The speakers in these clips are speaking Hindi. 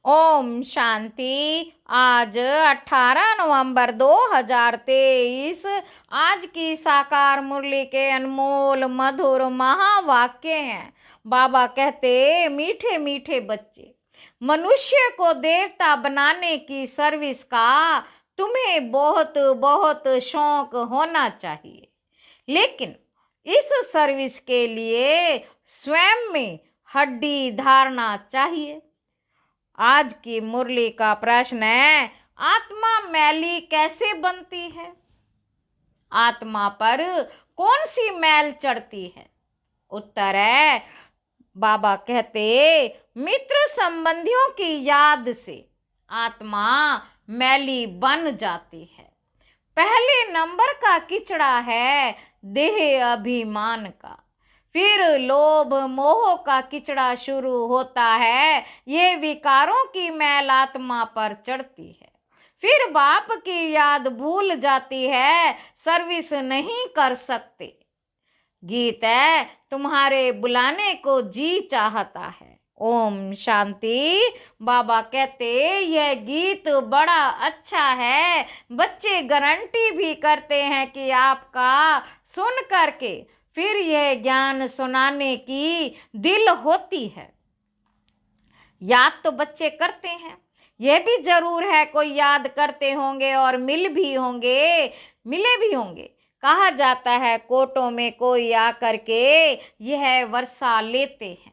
ओम शांति। आज 18 नवंबर 2023 आज की साकार मुरली के अनमोल मधुर महावाक्य हैं। बाबा कहते, मीठे मीठे बच्चे, मनुष्य को देवता बनाने की सर्विस का तुम्हें बहुत बहुत शौक होना चाहिए, लेकिन इस सर्विस के लिए स्वयं में हड्डी धारना चाहिए। आज की मुरली का प्रश्न है, आत्मा मैली कैसे बनती है? आत्मा पर कौन सी मैल चढ़ती है? उत्तर है, बाबा कहते, मित्र संबंधियों की याद से आत्मा मैली बन जाती है। पहले नंबर का किचड़ा है देह अभिमान का, फिर लोभ मोह का किचड़ा शुरू होता है। ये विकारों की मैल आत्मा पर चढ़ती है, फिर बाप की याद भूल जाती है, सर्विस नहीं कर सकते। गीत है, तुम्हारे बुलाने को जी चाहता है। ओम शांति। बाबा कहते, यह गीत बड़ा अच्छा है। बच्चे गारंटी भी करते हैं कि आपका सुन करके फिर यह ज्ञान सुनाने की दिल होती है। याद तो बच्चे करते हैं, यह भी जरूर है कोई याद करते होंगे और मिले भी होंगे। कहा जाता है, कोटों में कोई आकर के यह वर्षा लेते हैं।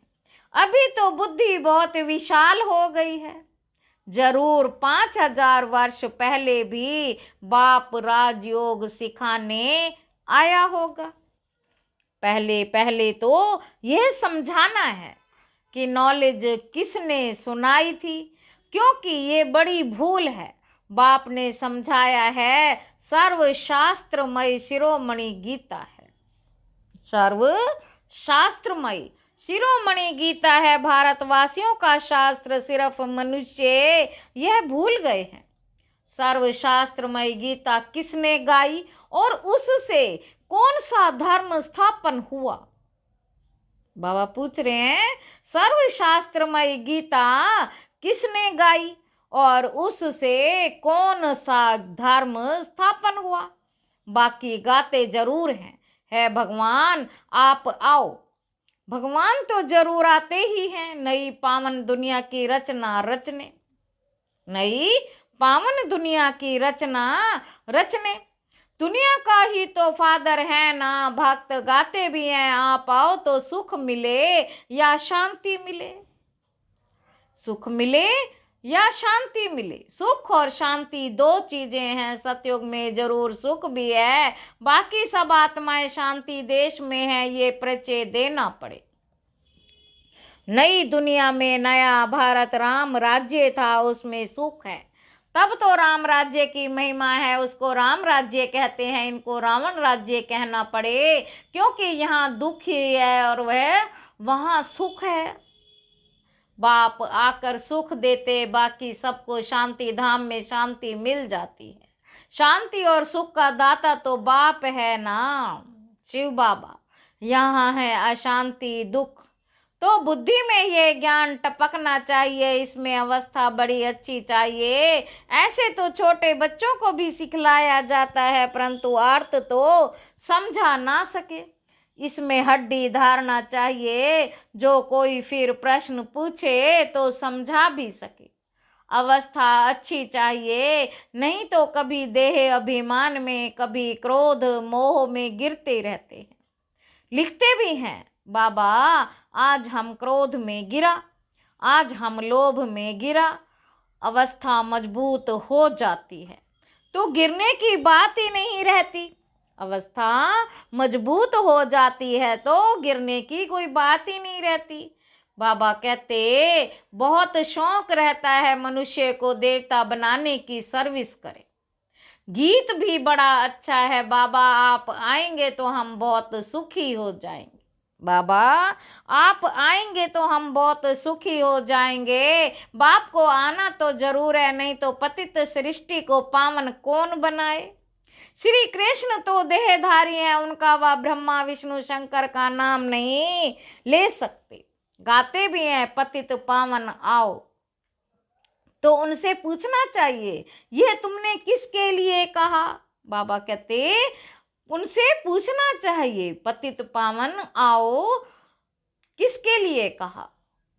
अभी तो बुद्धि बहुत विशाल हो गई है। जरूर 5000 वर्ष पहले भी बाप राजयोग सिखाने आया होगा। पहले तो यह समझाना है कि नॉलेज किसने सुनाई थी, क्योंकि ये बड़ी भूल है। बाप ने समझाया है, सर्वशास्त्रमय शिरोमणि गीता है। सर्वशास्त्रमय शिरोमणि गीता है, भारतवासियों का शास्त्र। सिर्फ मनुष्य यह भूल गए हैं। सर्वशास्त्रमय गीता किसने गाई और उससे कौन सा धर्म स्थापन हुआ? बाबा पूछ रहे हैं, सर्वशास्त्रमय गीता किसने गाई और उससे कौन सा धर्म स्थापन हुआ? बाकी गाते जरूर हैं, है भगवान आप आओ। भगवान तो जरूर आते ही हैं, नई पावन दुनिया की रचना रचने। नई पावन दुनिया की रचना रचने। दुनिया का ही तो फादर है ना। भक्त गाते भी हैं, आप आओ तो सुख मिले या शांति मिले। सुख मिले या शांति मिले। सुख और शांति दो चीजें हैं। सतयुग में जरूर सुख भी है, बाकी सब आत्माएं शांति देश में है, ये परिचय देना पड़े। नई दुनिया में नया भारत राम राज्य था, उसमें सुख है। तब तो राम राज्य की महिमा है, उसको राम राज्य कहते हैं। इनको रावण राज्य कहना पड़े, क्योंकि यहाँ दुख ही है और वह वहाँ सुख है। बाप आकर सुख देते, बाकी सबको शांति धाम में शांति मिल जाती है। शांति और सुख का दाता तो बाप है ना, शिव बाबा। यहाँ है अशांति दुख, तो बुद्धि में ये ज्ञान टपकना चाहिए। इसमें अवस्था बड़ी अच्छी चाहिए। ऐसे तो छोटे बच्चों को भी सिखलाया जाता है, परंतु अर्थ तो समझा ना सके। इसमें हड्डी धारना चाहिए, जो कोई फिर प्रश्न पूछे तो समझा भी सके। अवस्था अच्छी चाहिए, नहीं तो कभी देह अभिमान में, कभी क्रोध मोह में गिरते रहते हैं। लिखते भी हैं बाबा, आज हम क्रोध में गिरा, आज हम लोभ में गिरा। अवस्था मजबूत हो जाती है तो गिरने की बात ही नहीं रहती। अवस्था मजबूत हो जाती है तो गिरने की कोई बात ही नहीं रहती। बाबा कहते, बहुत शौक रहता है मनुष्य को देवता बनाने की सर्विस करे। गीत भी बड़ा अच्छा है, बाबा आप आएंगे तो हम बहुत सुखी हो जाएंगे। बाबा आप आएंगे तो हम बहुत सुखी हो जाएंगे। बाप को आना तो जरूर है, नहीं तो पतित सृष्टि को पावन कौन बनाए। श्री कृष्ण तो देहधारी हैं, उनका वह ब्रह्मा विष्णु शंकर का नाम नहीं ले सकते। गाते भी हैं, पतित पावन आओ। तो उनसे पूछना चाहिए यह तुमने किसके लिए कहा। बाबा कहते उनसे पूछना चाहिए पतित पावन आओ किसके लिए कहा,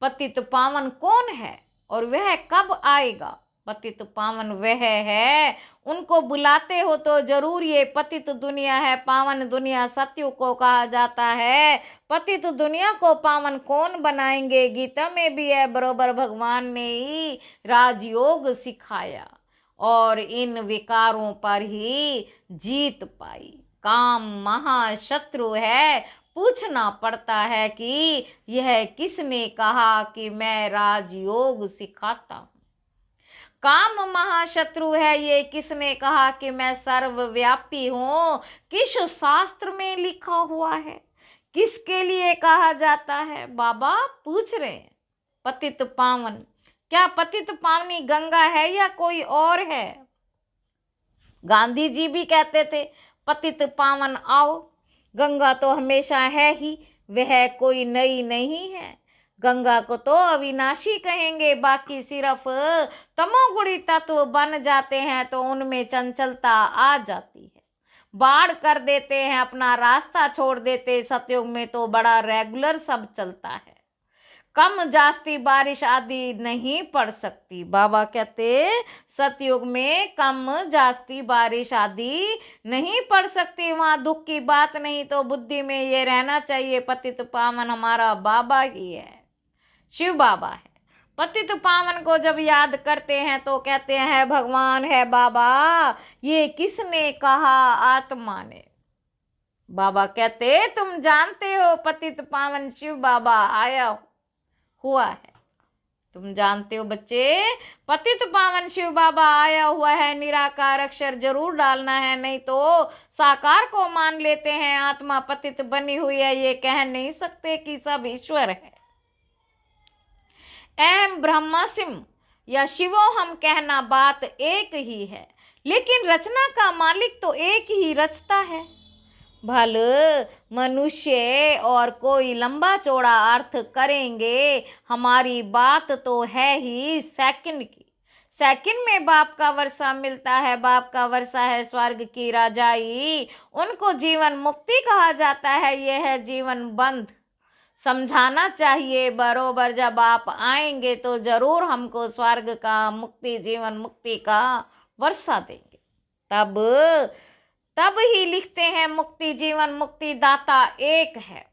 पतित पावन कौन है और वह कब आएगा। पतित पावन वह है, उनको बुलाते हो तो जरूर ये पतित दुनिया है, पावन दुनिया सत्य को कहा जाता है। पतित दुनिया को पावन कौन बनाएंगे, गीता में भी है बरोबर भगवान ने ही राजयोग सिखाया और इन विकारों पर ही जीत पाई। काम महाशत्रु है, पूछना पड़ता है कि यह किसने कहा कि मैं राजयोग सिखाता हूं। काम महाशत्रु है, ये किसने कहा कि मैं सर्वव्यापी हूं, किस शास्त्र में लिखा हुआ है, किसके लिए कहा जाता है। बाबा पूछ रहे हैं पतित पावन, क्या पतित पावनी गंगा है या कोई और है। गांधी जी भी कहते थे पतित पावन आओ, गंगा तो हमेशा है ही, वह कोई नई नहीं है। गंगा को तो अविनाशी कहेंगे, बाकी सिर्फ तमोगुणी तत्व बन जाते हैं तो उनमें चंचलता आ जाती है, बाढ़ कर देते हैं, अपना रास्ता छोड़ देते। सतयुग में तो बड़ा रेगुलर सब चलता है, कम जास्ती बारिश आदि नहीं पड़ सकती। बाबा कहते सतयुग में कम जास्ती बारिश आदि नहीं पड़ सकती, वहां दुख की बात नहीं। तो बुद्धि में ये रहना चाहिए पतित पावन हमारा बाबा ही है, शिव बाबा है। पतित पावन को जब याद करते हैं तो कहते हैं भगवान है बाबा, ये किसने कहा, आत्मा ने। बाबा कहते तुम जानते हो पतित पावन शिव बाबा आया हुआ है, तुम जानते हो बच्चे, पतित पावन शिव बाबा आया हुआ है। निराकार अक्षर जरूर डालना है, नहीं तो साकार को मान लेते हैं, आत्मा पतित बनी हुई है, ये कह नहीं सकते कि सब ईश्वर है। अहम ब्रह्मास्म या शिवो हम कहना बात एक ही है, लेकिन रचना का मालिक तो एक ही रचता है। भल मनुष्य और कोई लंबा चौड़ा अर्थ करेंगे, हमारी बात तो है ही सेकंड की। सेकंड में बाप का वर्षा मिलता है, बाप का वर्षा है स्वर्ग की राजाई, उनको जीवन मुक्ति कहा जाता है। यह है जीवन बंध, समझाना चाहिए बरोबर। जब आप आएंगे तो जरूर हमको स्वर्ग का मुक्ति जीवन मुक्ति का वर्षा देंगे, तब ही लिखते हैं मुक्ति जीवन मुक्ति दाता एक है।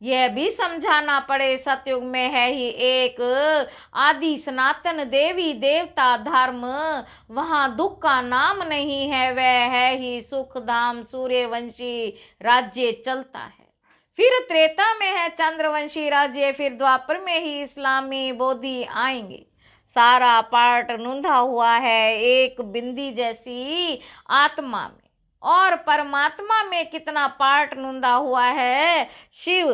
यह भी समझाना पड़े सतयुग में है ही एक आदि सनातन देवी देवता धर्म, वहां दुख का नाम नहीं है, वह है ही सुख धाम, सूर्यवंशी राज्य चलता है। फिर त्रेता में है चंद्रवंशी राज्य, फिर द्वापर में ही इस्लामी बोधि आएंगे। सारा पार्ट नूंधा हुआ है एक बिंदी जैसी आत्मा में, और परमात्मा में कितना पार्ट नूंदा हुआ है। शिव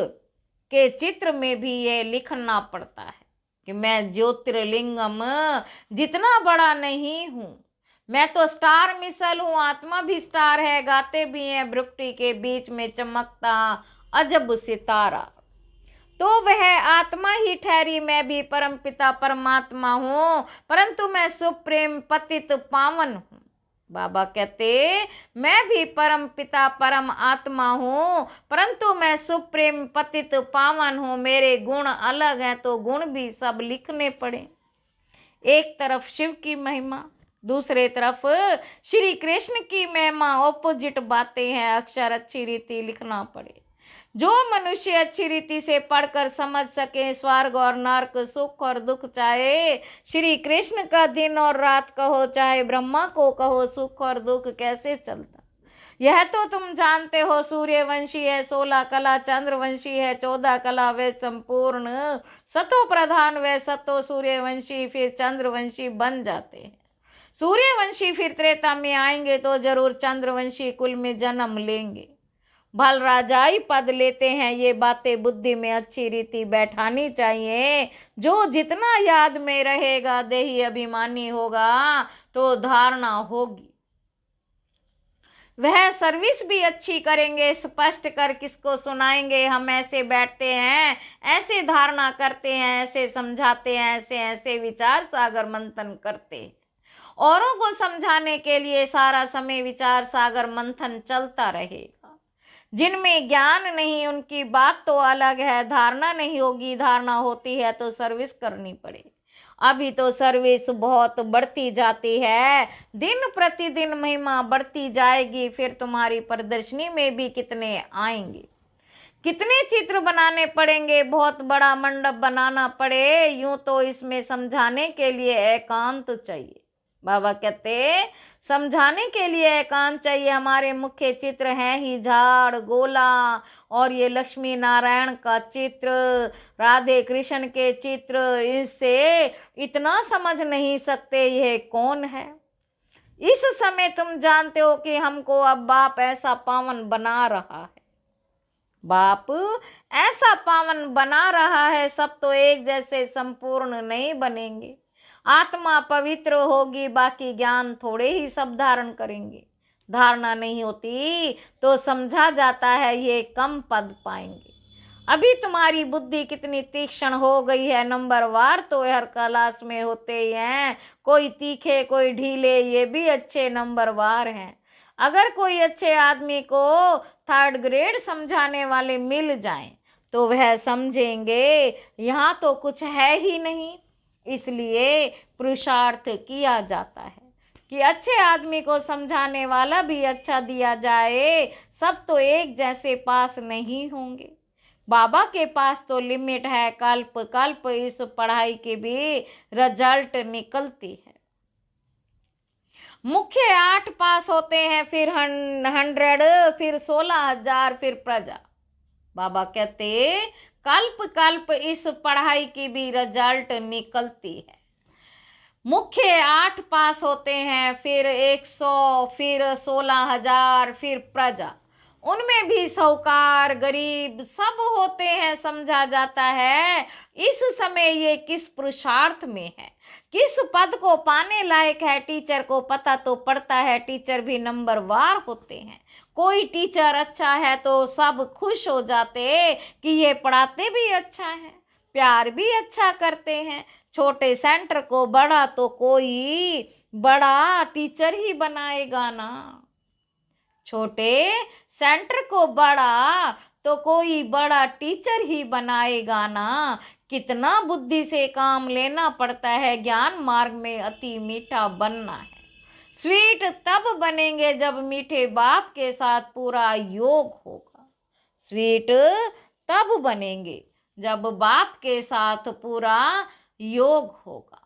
के चित्र में भी ये लिखना पड़ता है कि मैं ज्योतिर्लिंगम जितना बड़ा नहीं हूं, मैं तो स्टार मिसल हूं, आत्मा भी स्टार है, गाते भी हैं भ्रुकुटी के बीच में चमकता अजब सितारा। तो वह आत्मा ही ठहरी, मैं भी परमपिता परमात्मा हूं, परंतु मैं सुप्रीम पतित पावन हूं। बाबा कहते मैं भी परम पिता परम आत्मा हूँ, परंतु मैं सुप्रीम पतित पावन हूँ। मेरे गुण अलग हैं तो गुण भी सब लिखने पड़े। एक तरफ शिव की महिमा, दूसरे तरफ श्री कृष्ण की महिमा, ऑपोजिट बातें हैं, अक्षर अच्छी रीति लिखना पड़े। जो मनुष्य अच्छी रीति से पढ़कर समझ सके स्वर्ग और नरक, सुख और दुख, चाहे श्री कृष्ण का दिन और रात कहो, चाहे ब्रह्मा को कहो, सुख और दुख कैसे चलता, यह तो तुम जानते हो। सूर्यवंशी है 16 कला, चंद्रवंशी है 14 कला, वे संपूर्ण सतो प्रधान, वे सतो सूर्यवंशी फिर चंद्रवंशी बन जाते हैं। सूर्यवंशी फिर त्रेता में आएंगे तो जरूर चंद्रवंशी कुल में जन्म लेंगे, भल राजाई पद लेते हैं। ये बातें बुद्धि में अच्छी रीति बैठानी चाहिए। जो जितना याद में रहेगा देही अभिमानी होगा तो धारणा होगी। वह सर्विस भी अच्छी करेंगे, स्पष्ट कर किसको सुनाएंगे। हम ऐसे बैठते हैं, ऐसे धारणा करते हैं, ऐसे समझाते हैं, ऐसे ऐसे विचार सागर मंथन करते हैं। औरों को समझाने के लिए सारा समय विचार सागर मंथन चलता रहेगा। जिनमें ज्ञान नहीं उनकी बात तो अलग है। धारणा नहीं होगी, धारणा होती है तो सर्विस करनी पड़ेगी। अभी तो सर्विस बहुत बढ़ती जाती है, दिन प्रतिदिन महिमा बढ़ती जाएगी। फिर तुम्हारी प्रदर्शनी में भी कितने आएंगे, कितने चित्र बनाने पड़ेंगे, बहुत बड़ा मंडप बनाना पड़े। यूं तो इसमें समझाने के लिए एकांत चाहिए। बाबा कहते समझाने के लिए एकांत चाहिए। हमारे मुख्य चित्र हैं ही झाड़, गोला और ये लक्ष्मी नारायण का चित्र, राधे कृष्ण के चित्र। इससे इतना समझ नहीं सकते यह कौन है। इस समय तुम जानते हो कि हमको अब बाप ऐसा पावन बना रहा है। बाप ऐसा पावन बना रहा है, सब तो एक जैसे संपूर्ण नहीं बनेंगे। आत्मा पवित्र होगी, बाकी ज्ञान थोड़े ही सब धारण करेंगे। धारणा नहीं होती तो समझा जाता है ये कम पद पाएंगे। अभी तुम्हारी बुद्धि कितनी तीक्ष्ण हो गई है। नंबरवार तो हर क्लास में होते ही हैं, कोई तीखे कोई ढीले, ये भी अच्छे नंबरवार हैं। अगर कोई अच्छे आदमी को 3rd ग्रेड समझाने वाले मिल जाएं तो वह समझेंगे यहाँ तो कुछ है ही नहीं। इसलिए पुरुषार्थ किया जाता है कि अच्छे आदमी को समझाने वाला भी अच्छा दिया जाए। सब तो एक जैसे पास नहीं होंगे। बाबा के पास तो लिमिट है, कल्प कल्प इस पढ़ाई के भी रिजल्ट निकलती है। मुख्य 8 पास होते हैं, फिर 100, फिर 16,000, फिर प्रजा। बाबा कहते कल्प कल्प इस पढ़ाई की भी रिजल्ट निकलती है। मुख्य 8 पास होते हैं, फिर 100, फिर 16,000, फिर प्रजा। उनमें भी साहूकार गरीब सब होते हैं। समझा जाता है इस समय ये किस पुरुषार्थ में है, किस पद को पाने लायक है। टीचर को पता तो पड़ता है, टीचर भी नंबरवार होते हैं। कोई टीचर अच्छा है तो सब खुश हो जाते कि ये पढ़ाते भी अच्छा है, प्यार भी अच्छा करते हैं। छोटे सेंटर को बड़ा तो कोई बड़ा टीचर ही बनाएगा ना। छोटे सेंटर को बड़ा तो कोई बड़ा टीचर ही बनाएगा ना। कितना बुद्धि से काम लेना पड़ता है। ज्ञान मार्ग में अति मीठा बनना है। स्वीट तब बनेंगे जब मीठे बाप के साथ पूरा योग होगा। स्वीट तब बनेंगे जब बाप के साथ पूरा योग होगा।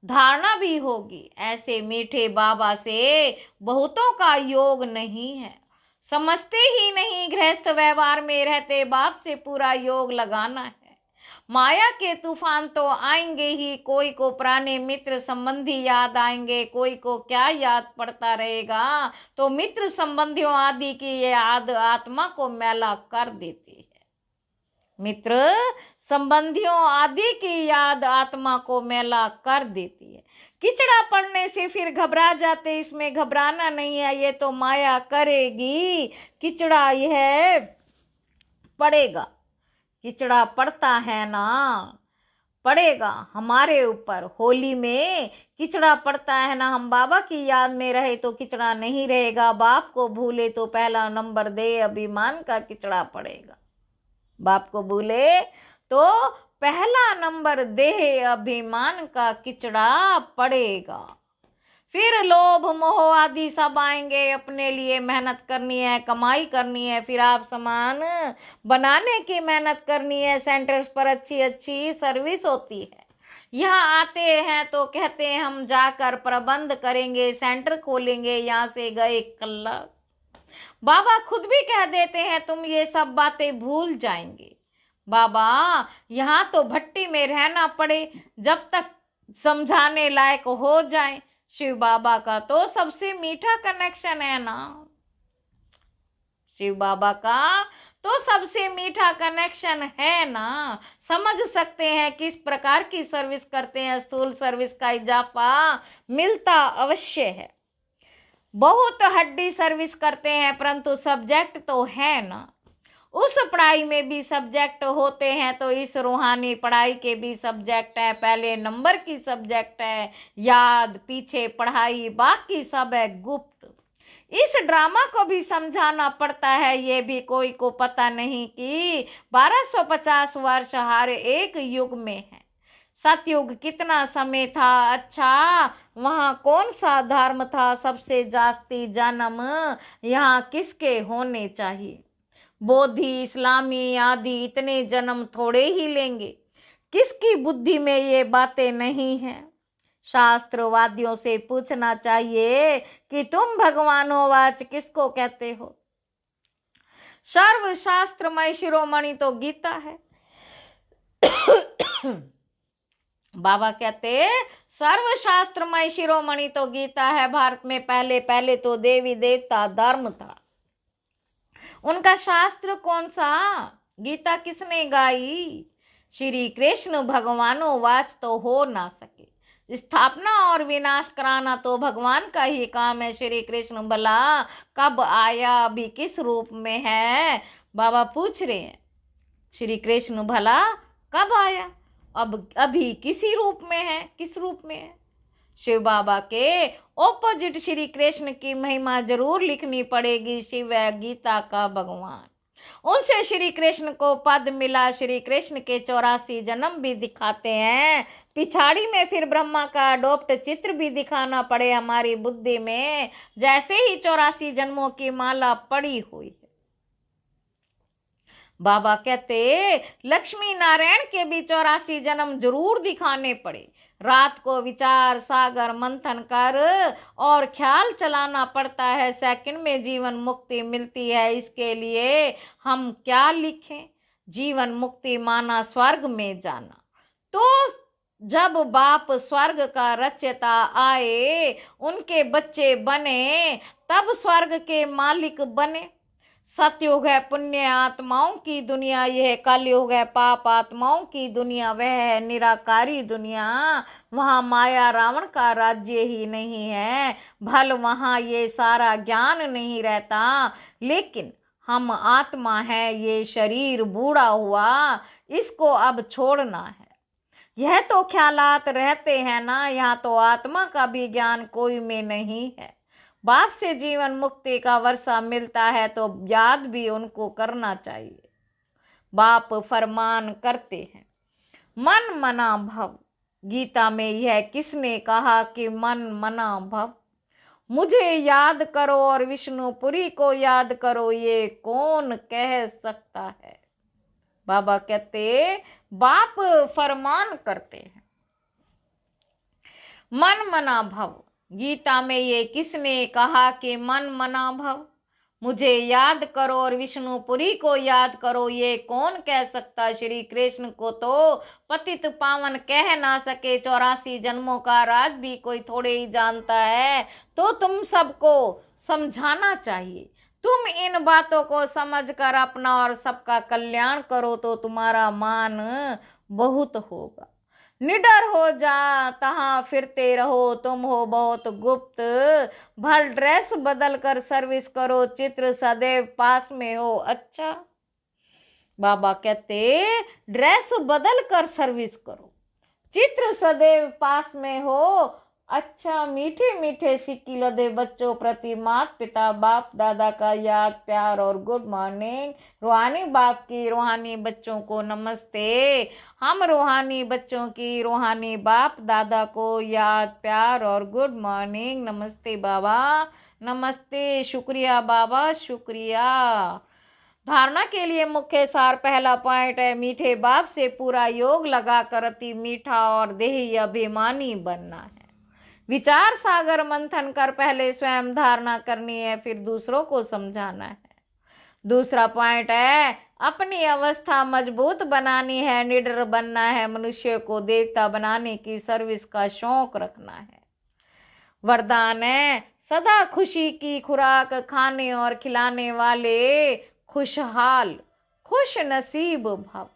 धारणा भी होगी। ऐसे मीठे बाबा से बहुतों का योग नहीं है, समझते ही नहीं। गृहस्थ व्यवहार में रहते बाप से पूरा योग लगाना है। माया के तूफान तो आएंगे ही। कोई को पुराने मित्र संबंधी याद आएंगे, कोई को क्या याद पड़ता रहेगा। तो मित्र संबंधियों आदि की ये याद आत्मा को मैला कर देती है। मित्र संबंधियों आदि की याद आत्मा को मैला कर देती है। किचड़ा पड़ने से फिर घबरा जाते, इसमें घबराना नहीं है। ये तो माया करेगी, किचड़ा यह पड़ेगा। किचड़ा पड़ता है ना, पड़ेगा हमारे ऊपर। होली में किचड़ा पड़ता है ना। हम बाबा की याद में रहे तो किचड़ा नहीं रहेगा। बाप को भूले तो पहला नंबर दे अभिमान का किचड़ा पड़ेगा। बाप को भूले तो पहला नंबर दे अभिमान का किचड़ा पड़ेगा। फिर लोभ मोह आदि सब आएंगे। अपने लिए मेहनत करनी है, कमाई करनी है, फिर आप सामान बनाने की मेहनत करनी है। सेंटर्स पर अच्छी अच्छी सर्विस होती है। यहाँ आते हैं तो कहते हैं हम जाकर प्रबंध करेंगे, सेंटर खोलेंगे। यहाँ से गए कल्ला। बाबा खुद भी कह देते हैं तुम ये सब बातें भूल जाएंगे। बाबा यहाँ तो भट्टी में रहना पड़े जब तक समझाने लायक हो जाए। शिव बाबा का तो सबसे मीठा कनेक्शन है ना। शिव बाबा का तो सबसे मीठा कनेक्शन है ना। समझ सकते हैं किस प्रकार की सर्विस करते हैं। स्थूल सर्विस का इजाफा मिलता अवश्य है। बहुत हड्डी सर्विस करते हैं, परंतु सब्जेक्ट तो है ना। उस पढ़ाई में भी सब्जेक्ट होते हैं, तो इस रूहानी पढ़ाई के भी सब्जेक्ट है। पहले नंबर की सब्जेक्ट है याद, पीछे पढ़ाई, बाकी सब है गुप्त। इस ड्रामा को भी समझाना पड़ता है। ये भी कोई को पता नहीं कि 1250 वर्ष हर एक युग में है। सतयुग कितना समय था, अच्छा वहां कौन सा धर्म था, सबसे जास्ती जन्म यहाँ किसके होने चाहिए। बोधि, इस्लामी आदि इतने जन्म थोड़े ही लेंगे। किसकी बुद्धि में ये बातें नहीं है। शास्त्रवादियों से पूछना चाहिए कि तुम भगवानोवाच किसको कहते हो। सर्वशास्त्रमय शिरोमणि तो गीता है। बाबा कहते सर्वशास्त्रमय शिरोमणि तो गीता है। भारत में पहले पहले तो देवी देवता धर्म था, उनका शास्त्र कौन सा। गीता किसने गाई। श्री कृष्ण भगवानोवाच तो हो ना सके। स्थापना और विनाश कराना तो भगवान का ही काम है। श्री कृष्ण भला कब आया, अभी किस रूप में है। बाबा पूछ रहे हैं श्री कृष्ण भला कब आया, अब अभी किसी रूप में है, किस रूप में है। शिव बाबा के ऑपोजिट श्री कृष्ण की महिमा जरूर लिखनी पड़ेगी। शिव है गीता का भगवान, उनसे श्री कृष्ण को पद मिला। श्री कृष्ण के 84 जन्म भी दिखाते हैं। पिछाड़ी में फिर ब्रह्मा का अडोप्ट चित्र भी दिखाना पड़े हमारी बुद्धि में, जैसे ही 84 जन्मों की माला पड़ी हुई है। बाबा कहते लक्ष्मी नारायण के भी 84 जन्म जरूर दिखाने पड़े। रात को विचार सागर मंथन कर और ख्याल चलाना पड़ता है। सेकंड में जीवन मुक्ति मिलती है। इसके लिए हम क्या लिखें। जीवन मुक्ति माना स्वर्ग में जाना। तो जब बाप स्वर्ग का रचयिता आए, उनके बच्चे बने, तब स्वर्ग के मालिक बने। सतयुग है पुण्य आत्माओं की दुनिया, यह कलयुग है पाप आत्माओं की दुनिया। वह है निराकारी दुनिया, वहाँ माया रावण का राज्य ही नहीं है। भल वहाँ ये सारा ज्ञान नहीं रहता। लेकिन हम आत्मा है, ये शरीर बूढ़ा हुआ, इसको अब छोड़ना है। यह तो ख्यालात रहते हैं ना, यहाँ तो आत्मा का भी ज्ञान कोई में नहीं है। बाप से जीवन मुक्ति का वर्षा मिलता है, तो याद भी उनको करना चाहिए। बाप फरमान करते हैं मन मना भव। गीता में यह किसने कहा कि मन मना भव। मुझे याद करो और विष्णुपुरी को याद करो, ये कौन कह सकता है। बाबा कहते बाप फरमान करते हैं मन मना भव। गीता में ये किसने कहा कि मन मना भव। मुझे याद करो और विष्णुपुरी को याद करो, ये कौन कह सकता। श्री कृष्ण को तो पतित पावन कह ना सके। 84 जन्मों का राज भी कोई थोड़े ही जानता है। तो तुम सबको समझाना चाहिए। तुम इन बातों को समझकर अपना और सबका कल्याण करो, तो तुम्हारा मान बहुत होगा। निडर हो जा तहां फिरते रहो, तुम हो बहुत गुप्त। भल ड्रेस बदल कर सर्विस करो, चित्र सदैव पास में हो। अच्छा, बाबा कहते ड्रेस बदल कर सर्विस करो, चित्र सदैव पास में हो। अच्छा, मीठे मीठे सिक्की लदे बच्चों प्रति माता पिता बाप दादा का याद प्यार और गुड मॉर्निंग। रूहानी बाप की रूहानी बच्चों को नमस्ते। हम रूहानी बच्चों की रूहानी बाप दादा को याद प्यार और गुड मॉर्निंग। नमस्ते बाबा, नमस्ते, शुक्रिया बाबा, शुक्रिया। धारणा के लिए मुख्य सार पहला पॉइंट है मीठे बाप से पूरा योग लगाकर अति मीठा और देही अभिमानी बनना है। विचार सागर मंथन कर पहले स्वयं धारणा करनी है, फिर दूसरों को समझाना है। दूसरा पॉइंट है अपनी अवस्था मजबूत बनानी है, निडर बनना है, मनुष्य को देवता बनाने की सर्विस का शौक रखना है। वरदान है सदा खुशी की खुराक खाने और खिलाने वाले खुशहाल खुश नसीब भव।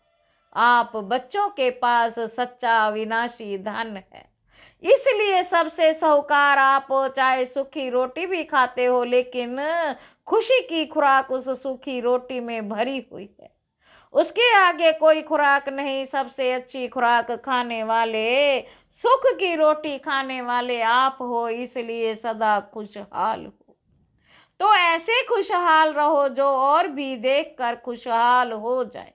आप बच्चों के पास सच्चा अविनाशी धन है। इसलिए सबसे साहूकार आप हो, चाहे सूखी रोटी भी खाते हो, लेकिन खुशी की खुराक उस सूखी रोटी में भरी हुई है, उसके आगे कोई खुराक नहीं। सबसे अच्छी खुराक खाने वाले, सुख की रोटी खाने वाले आप हो, इसलिए सदा खुशहाल हो। तो ऐसे खुशहाल रहो जो और भी देखकर खुशहाल हो जाए,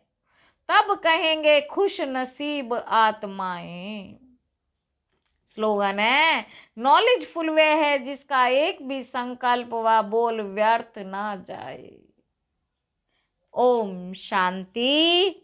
तब कहेंगे खुश नसीब आत्माएं। स्लोगन है, नॉलेजफुल वे है जिसका एक भी संकल्प व बोल व्यर्थ ना जाए। ओम शांति।